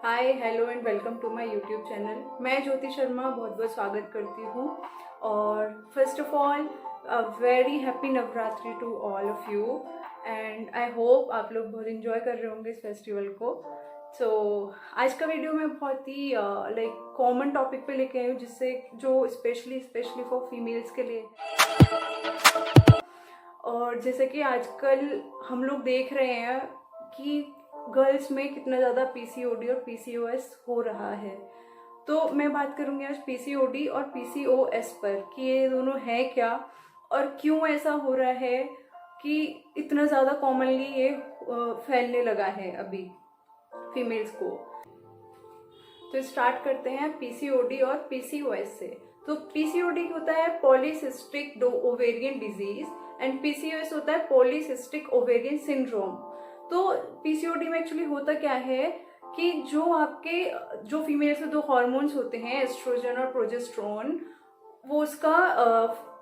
Hi hello and welcome to my YouTube channel. मैं ज्योति शर्मा बहुत बहुत स्वागत करती हूँ। और first of all very happy Navratri to all of you and I hope आप लोग बहुत इंजॉय कर रहे होंगे इस फेस्टिवल को। आज का वीडियो मैं बहुत ही कॉमन टॉपिक पे लेके आई हूँ, जिससे जो स्पेशली फॉर फीमेल्स के लिए। और जैसे कि आजकल हम लोग देख रहे हैं कि गर्ल्स में कितना ज़्यादा पीसीओडी और पीसीओएस हो रहा है। तो मैं बात करूंगी आज पीसीओडी और पीसीओएस पर कि ये दोनों है क्या और क्यों ऐसा हो रहा है कि इतना ज़्यादा कॉमनली ये फैलने लगा है अभी फीमेल्स को। तो स्टार्ट करते हैं पीसीओडी और पीसीओएस से। तो पीसीओडी होता है polycystic ovarian disease and PCOS होता है पॉलीसिस्टिक ओवेरियन सिंड्रोम। तो पीसीओडी में एक्चुअली होता क्या है कि जो फीमेल्स में दो हार्मोन्स होते हैं, एस्ट्रोजन और प्रोजेस्टेरोन, वो उसका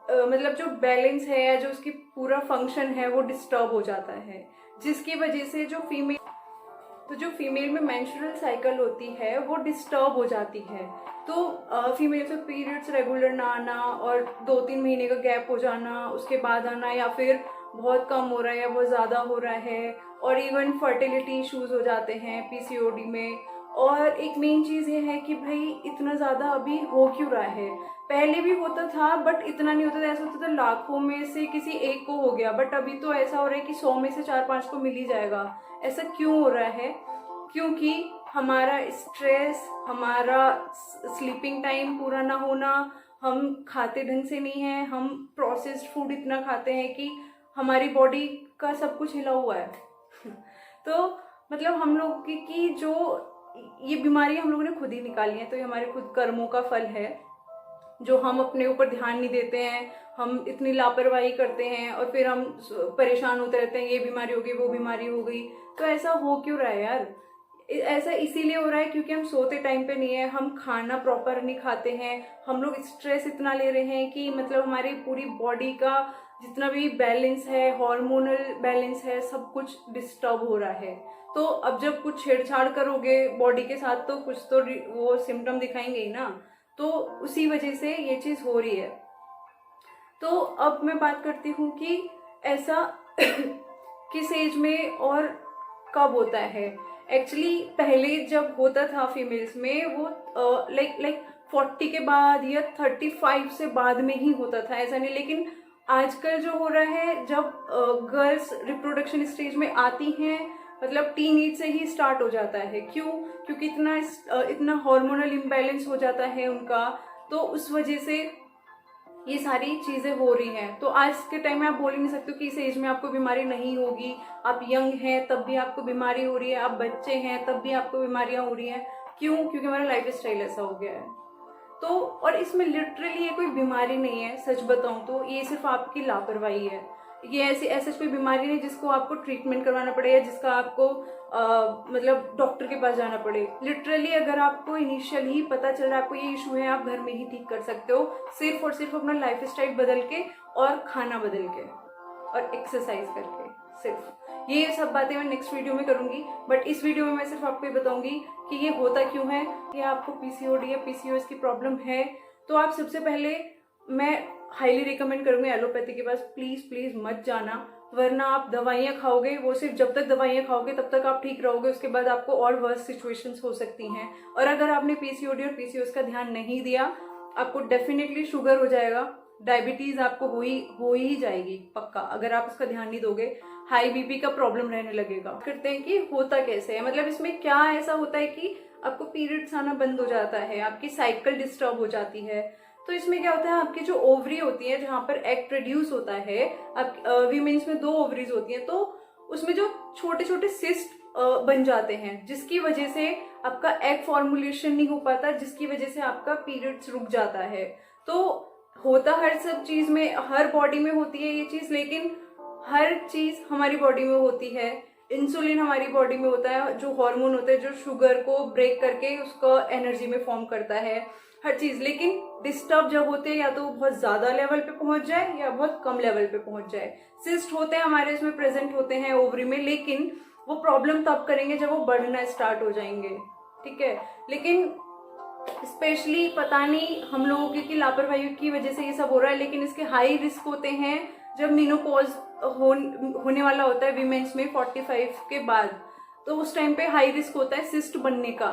मतलब जो बैलेंस है या जो उसकी पूरा फंक्शन है वो डिस्टर्ब हो जाता है, जिसकी वजह से जो फीमेल में मेंस्ट्रुअल साइकिल होती है वो डिस्टर्ब हो जाती है। तो फीमेल से पीरियड्स रेगुलर ना आना और 2-3 महीने का गैप हो जाना, उसके बाद आना, या फिर बहुत कम हो रहा है या बहुत ज़्यादा हो रहा है, और इवन फर्टिलिटी इश्यूज हो जाते हैं पीसीओडी में। और एक मेन चीज़ ये है कि भाई इतना ज़्यादा अभी हो क्यों रहा है। पहले भी होता था बट इतना नहीं होता था, ऐसा होता था लाखों में से किसी एक को हो गया, बट अभी तो ऐसा हो रहा है कि 100 में से 4-5 को मिल ही जाएगा। ऐसा क्यों हो रहा है? क्योंकि हमारा स्ट्रेस, हमारा स्लीपिंग टाइम पूरा ना होना, हम खाते ढंग से नहीं है, हम प्रोसेस्ड फूड इतना खाते हैं कि हमारी बॉडी का सब कुछ हिला हुआ है। तो मतलब हम लोग की जो ये बीमारी हम लोगों ने खुद ही निकाली है, तो ये हमारे खुद कर्मों का फल है, जो हम अपने ऊपर ध्यान नहीं देते हैं, हम इतनी लापरवाही करते हैं और फिर हम परेशान होते रहते हैं, ये बीमारी हो गई, वो बीमारी हो गई। तो ऐसा हो क्यों रहा है यार? ऐसा इसीलिए हो रहा है क्योंकि हम सोते टाइम पे नहीं है, हम खाना प्रॉपर नहीं खाते हैं, हम लोग स्ट्रेस इतना ले रहे हैं कि मतलब हमारी पूरी बॉडी का जितना भी बैलेंस है, हार्मोनल बैलेंस है, सब कुछ डिस्टर्ब हो रहा है। तो अब जब कुछ छेड़छाड़ करोगे बॉडी के साथ तो कुछ तो वो सिम्टम दिखाएंगे ही ना। तो उसी वजह से ये चीज हो रही है। तो अब मैं बात करती हूँ कि ऐसा किस एज में और कब होता है। एक्चुअली पहले जब होता था फीमेल्स में वो लाइक 40 के बाद या 35 से बाद में ही होता था, ऐसा नहीं। लेकिन आजकल जो हो रहा है, जब गर्ल्स रिप्रोडक्शन स्टेज में आती हैं, मतलब टीन एज से ही स्टार्ट हो जाता है। क्यों? क्योंकि इतना हार्मोनल इम्बैलेंस हो जाता है उनका, तो उस वजह से ये सारी चीजें हो रही हैं। तो आज के टाइम में आप बोल ही नहीं सकते कि इस एज में आपको बीमारी नहीं होगी। आप यंग हैं तब भी आपको बीमारी हो रही है, आप बच्चे हैं तब भी आपको बीमारियां हो रही हैं। क्यों? क्योंकि हमारा लाइफ स्टाइल ऐसा हो गया है। तो और इसमें लिटरली ये कोई बीमारी नहीं है, सच बताऊं तो ये सिर्फ आपकी लापरवाही है। ये ऐसी कोई बीमारी नहीं जिसको आपको ट्रीटमेंट करवाना पड़े या जिसका आपको मतलब डॉक्टर के पास जाना पड़े। लिटरली अगर आपको इनिशियल ही पता चल रहा है आपको ये इशू है, आप घर में ही ठीक कर सकते हो, सिर्फ और सिर्फ अपना लाइफ स्टाइल बदल के और खाना बदल के और एक्सरसाइज करके। सिर्फ ये सब बातें मैं नेक्स्ट वीडियो में करूंगी, बट इस वीडियो में मैं सिर्फ आपको ये बताऊंगी कि ये होता क्यों है। कि आपको पीसीओडी या पीसीओएस की प्रॉब्लम है तो आप सबसे पहले मैं हाईली रिकमेंड करूंगी एलोपैथी के पास प्लीज मत जाना, वरना आप दवाइयाँ खाओगे। वो सिर्फ जब तक दवाइयाँ खाओगे तब तक आप ठीक रहोगे, उसके बाद आपको और वर्स सिचुएशंस हो सकती हैं। और अगर आपने पीसीओडी और पीसीओएस का ध्यान नहीं दिया, आपको डेफिनेटली शुगर हो जाएगा, डायबिटीज आपको हो ही जाएगी पक्का, अगर आप उसका ध्यान नहीं दोगे। हाई बीपी का प्रॉब्लम रहने लगेगा। करते हैं कि होता कैसे है, मतलब इसमें क्या ऐसा होता है कि आपको पीरियड्स आना बंद हो जाता है, आपकी साइकिल डिस्टर्ब हो जाती है। तो इसमें क्या होता है, आपकी जो ओवरी होती है जहाँ पर एग प्रोड्यूस होता है, वीमेन्स में 2 ओवरीज होती हैं, तो उसमें जो छोटे छोटे सिस्ट बन जाते हैं, जिसकी वजह से आपका एग फॉर्मुलेशन नहीं हो पाता, जिसकी वजह से आपका पीरियड्स रुक जाता है। तो होता हर सब चीज में, हर बॉडी में होती है ये चीज, लेकिन हर चीज हमारी बॉडी में होती है। इंसुलिन हमारी बॉडी में होता है, जो हार्मोन होता है जो शुगर को ब्रेक करके उसको एनर्जी में फॉर्म करता है, हर चीज। लेकिन डिस्टर्ब जब होते हैं, या तो बहुत ज्यादा लेवल पे पहुंच जाए या बहुत कम लेवल पे पहुंच जाए। सिस्ट होते हैं हमारे इसमें प्रेजेंट होते हैं ओवरी में, लेकिन वो प्रॉब्लम तब करेंगे जब वो बढ़ना स्टार्ट हो जाएंगे। ठीक है। लेकिन स्पेशली पता नहीं हम लोगों की लापरवाही की वजह से ये सब हो रहा है, लेकिन इसके हाई रिस्क होते हैं जब मीनोपॉज होने वाला होता है वीमेंस में 45 के बाद। तो उस टाइम पे हाई रिस्क होता है सिस्ट बनने का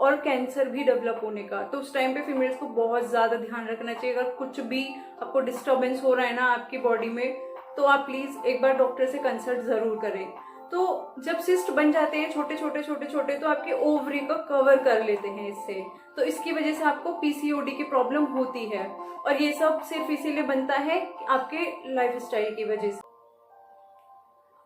और कैंसर भी डेवलप होने का। तो उस टाइम पे फीमेल्स को बहुत ज्यादा ध्यान रखना चाहिए। अगर कुछ भी आपको डिस्टर्बेंस हो रहा है ना आपकी बॉडी में, तो आप प्लीज एक बार डॉक्टर से कंसल्ट जरूर करें। तो जब सिस्ट बन जाते हैं छोटे छोटे तो आपके ओवरी को कवर कर लेते हैं इससे, तो इसकी वजह से आपको पीसीओडी की प्रॉब्लम होती है। और ये सब सिर्फ इसीलिए बनता है आपके लाइफस्टाइल की वजह से।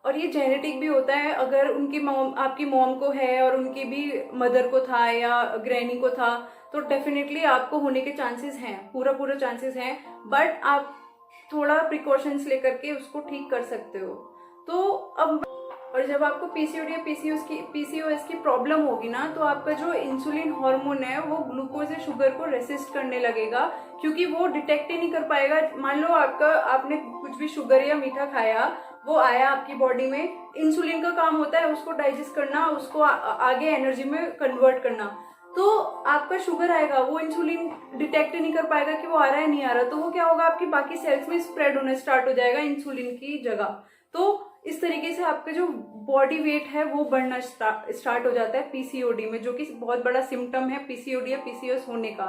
और ये जेनेटिक भी होता है। अगर उनकी मॉम, आपकी मॉम को है और उनकी भी मदर को था या ग्रैनी को था, तो डेफिनेटली आपको होने के चांसेस हैं, पूरा चांसेस हैं। बट आप थोड़ा प्रिकॉशंस लेकर के उसको ठीक कर सकते हो। तो अब और जब आपको पीसीओडी या पीसीओएस की प्रॉब्लम होगी ना, तो आपका जो इंसुलिन हार्मोन है वो ग्लूकोज या शुगर को रेसिस्ट करने लगेगा, क्योंकि वो डिटेक्ट ही नहीं कर पाएगा। मान लो आपने कुछ भी शुगर या मीठा खाया, वो आया आपकी बॉडी में, इंसुलिन का काम होता है उसको डाइजेस्ट करना, उसको आगे एनर्जी में कन्वर्ट करना। तो आपका शुगर आएगा, वो इंसुलिन डिटेक्ट नहीं कर पाएगा कि वो आ रहा है नहीं आ रहा, तो वो क्या होगा, आपकी बाकी सेल्स में स्प्रेड होना स्टार्ट हो जाएगा इंसुलिन की जगह। तो इस तरीके से आपका जो बॉडी वेट है वो बढ़ना स्टार्ट हो जाता है पीसीओडी में, जो कि बहुत बड़ा सिम्टम है पीसीओडी या पीसीओएस होने का।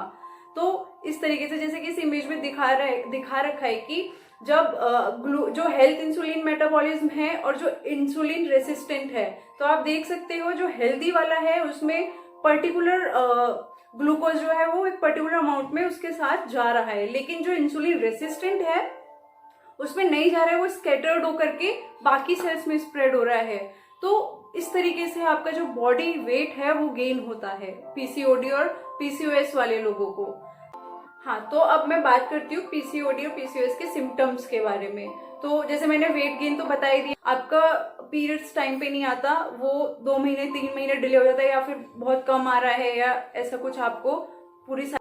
तो इस तरीके से जैसे कि इस इमेज में दिखा रखा है कि जब जो हेल्थ इंसुलिन मेटाबॉलिज्म है और जो इंसुलिन रेसिस्टेंट है, तो आप देख सकते हो जो हेल्दी वाला है उसमें पर्टिकुलर ग्लूकोज जो है वो एक पर्टिकुलर अमाउंट में उसके साथ जा रहा है। लेकिन जो इंसुलिन रेसिस्टेंट है उसमें नहीं जा रहा है, वो स्कैटर्ड होकर के बाकी सेल्स में स्प्रेड हो रहा है। तो इस तरीके से आपका जो बॉडी वेट है वो गेन होता है पीसीओडी और पीसीओएस वाले लोगों को। हाँ, तो अब मैं बात करती हूँ पीसीओडी और पीसीओएस के सिम्टम्स के बारे में। तो जैसे मैंने वेट गेन तो बता ही दिया, आपका पीरियड्स टाइम पे नहीं आता, वो 2 महीने 3 महीने डिले हो जाता है, या फिर बहुत कम आ रहा है, या ऐसा कुछ आपको पूरी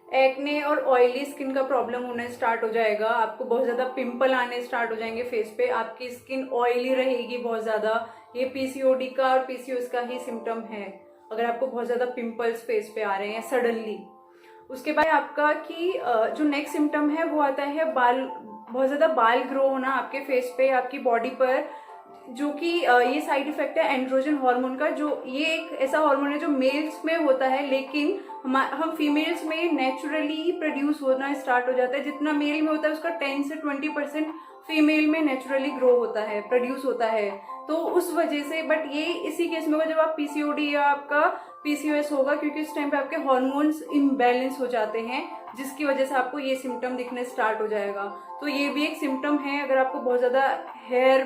एक्ने और ऑयली स्किन का प्रॉब्लम होना स्टार्ट हो जाएगा। आपको बहुत ज्यादा पिंपल आने स्टार्ट हो जाएंगे फेस पे, आपकी स्किन ऑयली रहेगी बहुत ज्यादा। ये पीसीओडी का और पीसीओएस का ही सिम्टम है, अगर आपको बहुत ज्यादा पिंपल्स फेस पे आ रहे हैं सडनली। उसके बाद आपका कि जो नेक्स्ट सिम्टम है वो आता है बहुत ज्यादा बाल ग्रो होना आपके फेस पे, आपकी बॉडी पर, जो कि ये साइड इफेक्ट है एंड्रोजन हार्मोन का। जो ये एक ऐसा हार्मोन है जो मेल्स में होता है, लेकिन हम फीमेल्स में नेचुरली प्रोड्यूस होना स्टार्ट हो जाता है। जितना मेल में होता है उसका 10 से 20% फीमेल में नेचुरली ग्रो होता है, प्रोड्यूस होता है। तो उस वजह से, बट ये इसी केस में होगा जब आप पीसीओडी या आपका पीसीओएस होगा, क्योंकि उस टाइम पे आपके हार्मोन्स इम्बैलेंस हो जाते हैं, जिसकी वजह से आपको ये सिम्टम दिखने स्टार्ट हो जाएगा। तो ये भी एक सिम्टम है अगर आपको बहुत ज्यादा हेयर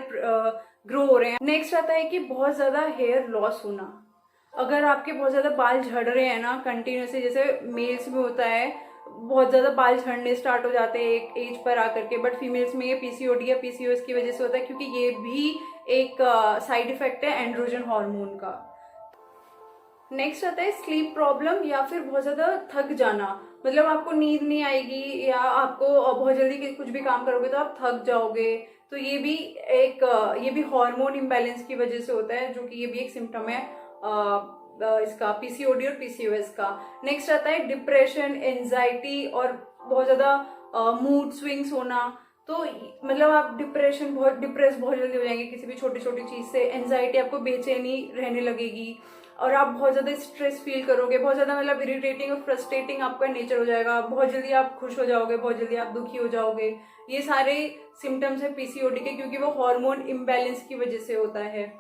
ग्रो हो रहे हैं। नेक्स्ट आता है कि बहुत ज्यादा हेयर लॉस होना। अगर आपके बहुत ज्यादा बाल झड़ रहे हैं ना कंटिन्यूसली, जैसे मेल्स में होता है बहुत ज्यादा बाल झड़ने स्टार्ट हो जाते हैं एक एज पर आकर के, बट फीमेल्स में ये पीसीओडी या पीसीओएस की वजह से होता है, क्योंकि ये भी एक साइड इफेक्ट है एंड्रोजन हार्मोन का। नेक्स्ट आता है स्लीप प्रॉब्लम या फिर बहुत ज्यादा थक जाना। मतलब आपको नींद नहीं आएगी, या आपको बहुत जल्दी कुछ भी काम करोगे तो आप थक जाओगे। तो ये भी हार्मोन इम्बैलेंस की वजह से होता है, जो कि ये भी एक सिम्टम है इसका पीसीओडी और पीसीओएस का। नेक्स्ट आता है डिप्रेशन, एंजाइटी और बहुत ज्यादा मूड स्विंग्स होना। तो मतलब आप डिप्रेस बहुत जल्दी हो जाएंगे किसी भी छोटी छोटी चीज से। एंजाइटी, आपको बेचैनी रहने लगेगी और आप बहुत ज्यादा स्ट्रेस फील करोगे, बहुत ज्यादा मतलब इरिटेटिंग और फ्रस्ट्रेटिंग आपका नेचर हो जाएगा। बहुत जल्दी आप खुश हो जाओगे, बहुत जल्दी आप दुखी हो जाओगे। ये सारे सिम्टम्स है पीसीओडी के, क्योंकि वो हार्मोन इम्बैलेंस की वजह से होता है।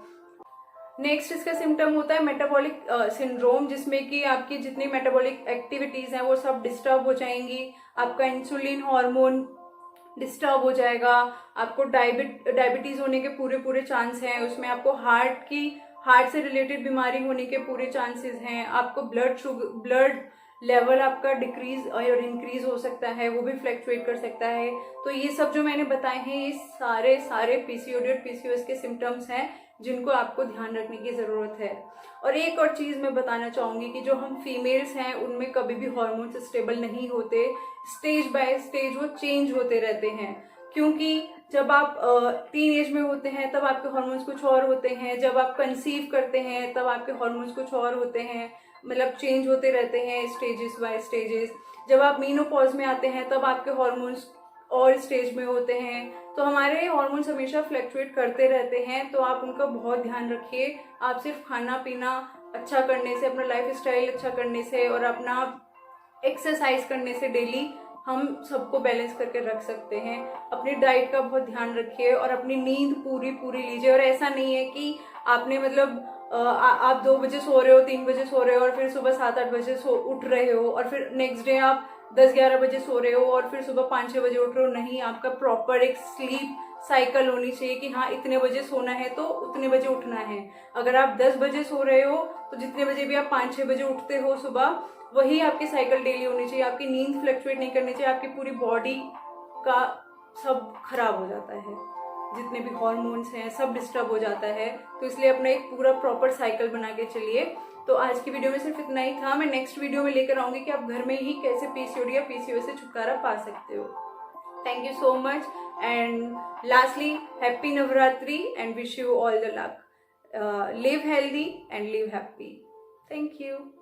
नेक्स्ट इसका सिम्टम होता है मेटाबॉलिक सिंड्रोम, जिसमें कि आपकी जितनी मेटाबॉलिक एक्टिविटीज हैं वो सब डिस्टर्ब हो जाएंगी। आपका इंसुलिन हार्मोन डिस्टर्ब हो जाएगा, आपको डायबिटीज होने के पूरे चांस हैं। उसमें आपको हार्ट से रिलेटेड बीमारी होने के पूरे चांसेस हैं। आपको ब्लड लेवल आपका डिक्रीज और इंक्रीज हो सकता है, वो भी फ्लक्चुएट कर सकता है। तो ये सब जो मैंने बताए हैं ये सारे पीसीओडी और पीसीओएस के सिम्टम्स हैं, जिनको आपको ध्यान रखने की जरूरत है। और एक और चीज मैं बताना चाहूंगी कि जो हम फीमेल्स हैं उनमें कभी भी हार्मोन्स स्टेबल नहीं होते, स्टेज बाय स्टेज वो चेंज होते रहते हैं। क्योंकि जब आप टीन एज में होते हैं तब आपके हार्मोन्स कुछ और होते हैं, जब आप कंसीव करते हैं तब आपके हार्मोन्स कुछ और होते हैं, मतलब चेंज होते रहते हैं स्टेजेस बाय स्टेजेस। जब आप मीनोपॉज में आते हैं तब आपके हॉर्मोन्स और स्टेज में होते हैं। तो हमारे हॉर्मोन्स हमेशा फ्लक्चुएट करते रहते हैं, तो आप उनका बहुत ध्यान रखिए। आप सिर्फ खाना पीना अच्छा करने से, अपना लाइफ स्टाइल अच्छा करने से और अपना एक्सरसाइज करने से डेली हम सबको बैलेंस करके रख सकते हैं। अपनी डाइट का बहुत ध्यान रखिए और अपनी नींद पूरी पूरी लीजिए। और ऐसा नहीं है कि आपने मतलब आप 2 बजे सो रहे हो, 3 बजे सो रहे हो और फिर सुबह 7-8 बजे उठ रहे हो और फिर नेक्स्ट डे आप 10-11 बजे सो रहे हो और फिर सुबह 5-6 बजे उठ रहे हो। नहीं, आपका प्रॉपर एक स्लीप साइकिल होनी चाहिए कि हाँ इतने बजे सोना है तो उतने बजे उठना है। अगर आप 10 बजे सो रहे हो तो जितने बजे भी आप 5-6 बजे उठते हो सुबह, वही आपकी साइकिल डेली होनी चाहिए। आपकी नींद फ्लक्चुएट नहीं करनी चाहिए। आपकी पूरी बॉडी का सब खराब हो जाता है, जितने भी हॉर्मोन्स हैं सब डिस्टर्ब हो जाता है। तो इसलिए अपना एक पूरा प्रॉपर साइकिल बना के चलिए। तो आज की वीडियो में सिर्फ इतना ही था। मैं नेक्स्ट वीडियो में लेकर आऊंगी कि आप घर में ही कैसे पीसीओडी या पीसीओएस से छुटकारा पा सकते हो। Thank you so much and lastly happy Navratri and wish you all the luck. Live healthy and live happy. Thank you.